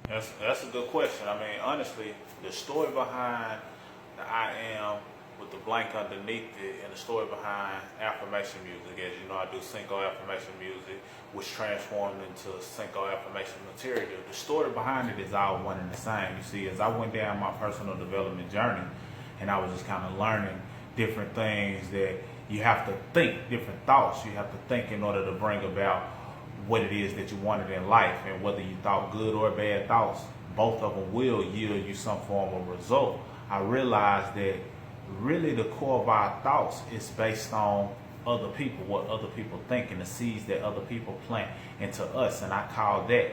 That's a good question. I mean, honestly, the story behind the I am with the blank underneath it, and the story behind affirmation music, as you know, I do Cinco affirmation music, which transformed into Cinco Affirmation Material. The story behind it is all one and the same. You see, as I went down my personal development journey, and I was just kind of learning different things that you have to think, different thoughts you have to think in order to bring about what it is that you wanted in life, and whether you thought good or bad thoughts, both of them will yield you some form of result. I realized that really the core of our thoughts is based on other people, what other people think, and the seeds that other people plant into us. And I call that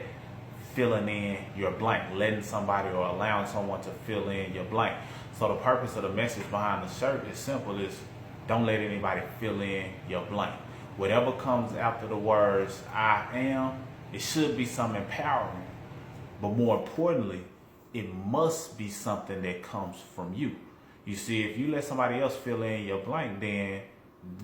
filling in your blank, letting somebody or allowing someone to fill in your blank. So the purpose of the message behind the shirt is simple: is don't let anybody fill in your blank. Whatever comes after the words I am, it should be something empowering. But more importantly, it must be something that comes from you. You see, if you let somebody else fill in your blank, then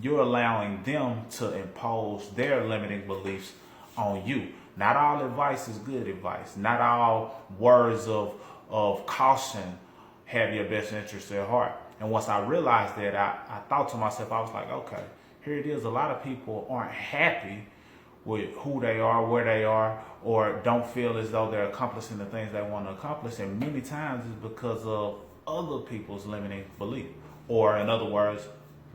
you're allowing them to impose their limiting beliefs on you. Not all advice is good advice. Not all words of caution have your best interest at heart. And once I realized that, I thought to myself, I was like, okay, here it is. A lot of people aren't happy with who they are, where they are, or don't feel as though they're accomplishing the things they want to accomplish. And many times it's because of other people's limiting belief. Or in other words,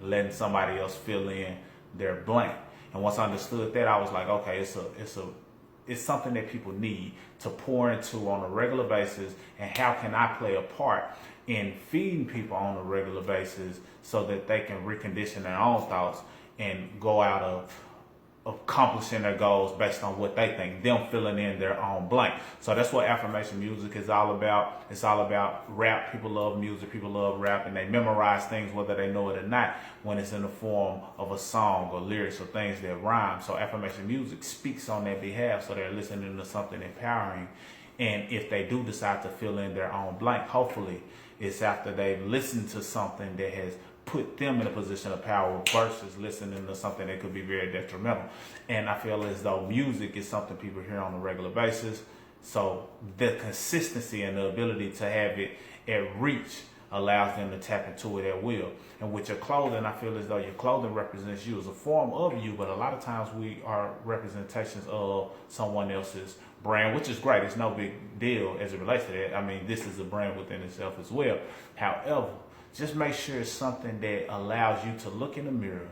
letting somebody else fill in their blank. And once I understood that, I was like, okay, it's something that people need to pour into on a regular basis. And how can I play a part in feeding people on a regular basis so that they can recondition their own thoughts and go out of accomplishing their goals based on what they think, them filling in their own blank. So that's what affirmation music is all about. It's all about rap. People love music, people love rap, and they memorize things whether they know it or not when it's in the form of a song or lyrics or things that rhyme. So affirmation music speaks on their behalf, so they're listening to something empowering. And if they do decide to fill in their own blank, hopefully it's after they've listened to something that has put them in a position of power versus listening to something that could be very detrimental. And I feel as though music is something people hear on a regular basis. So the consistency and the ability to have it at reach allows them to tap into it at will. And with your clothing, I feel as though your clothing represents you as a form of you, but a lot of times we are representations of someone else's brand, which is great. It's no big deal as it relates to that. I mean, this is a brand within itself as well. However, just make sure it's something that allows you to look in the mirror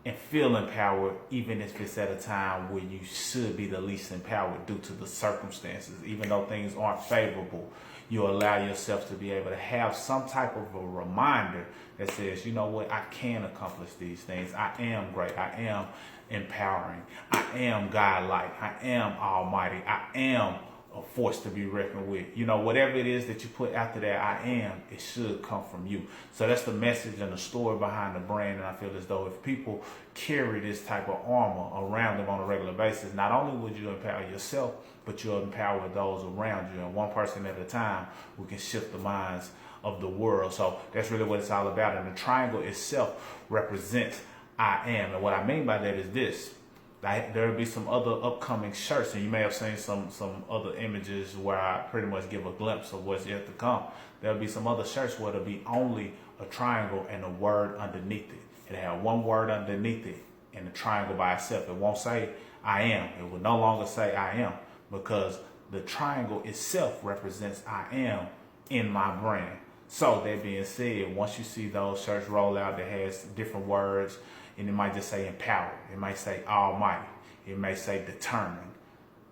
and feel empowered, even if it's at a time where you should be the least empowered due to the circumstances. Even though things aren't favorable, you allow yourself to be able to have some type of a reminder that says, you know what, I can accomplish these things. I am great. I am empowering. I am godlike. I am almighty. I am a force to be reckoned with. You know, whatever it is that you put after that I am, it should come from you. So that's the message and the story behind the brand. And I feel as though if people carry this type of armor around them on a regular basis, not only would you empower yourself, but you'll empower those around you. And one person at a time, we can shift the minds of the world. So that's really what it's all about. And the triangle itself represents I am. And what I mean by that is this. There will be some other upcoming shirts, and you may have seen some other images where I pretty much give a glimpse of what's yet to come. There'll be some other shirts where there'll be only a triangle and a word underneath it. It'll have one word underneath it and the triangle by itself. It won't say I am. It will no longer say I am, because the triangle itself represents I am in my brand. So that being said, once you see those shirts roll out that has different words, and it might just say empowered, it might say almighty, it may say determined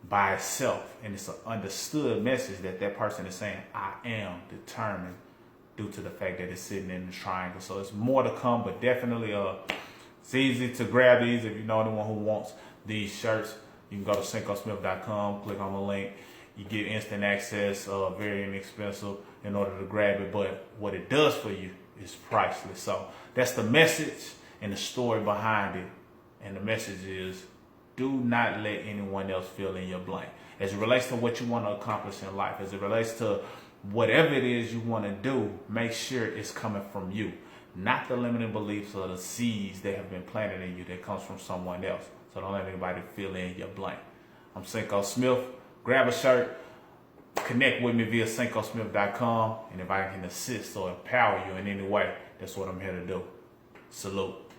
by itself, and it's an understood message that that person is saying I am determined due to the fact that it's sitting in the triangle. So it's more to come, but definitely it's easy to grab these. If you know anyone who wants these shirts, you can go to cincosmith.com, click on the link. You get instant access, very inexpensive in order to grab it, but what it does for you is priceless. So that's the message and the story behind it. And the message is, do not let anyone else fill in your blank. As it relates to what you want to accomplish in life, as it relates to whatever it is you want to do, make sure it's coming from you, not the limiting beliefs or the seeds that have been planted in you that comes from someone else. So don't let anybody fill in your blank. I'm Cinco Smith. Grab a shirt, connect with me via cincosmith.com, and if I can assist or empower you in any way, that's what I'm here to do. Salute.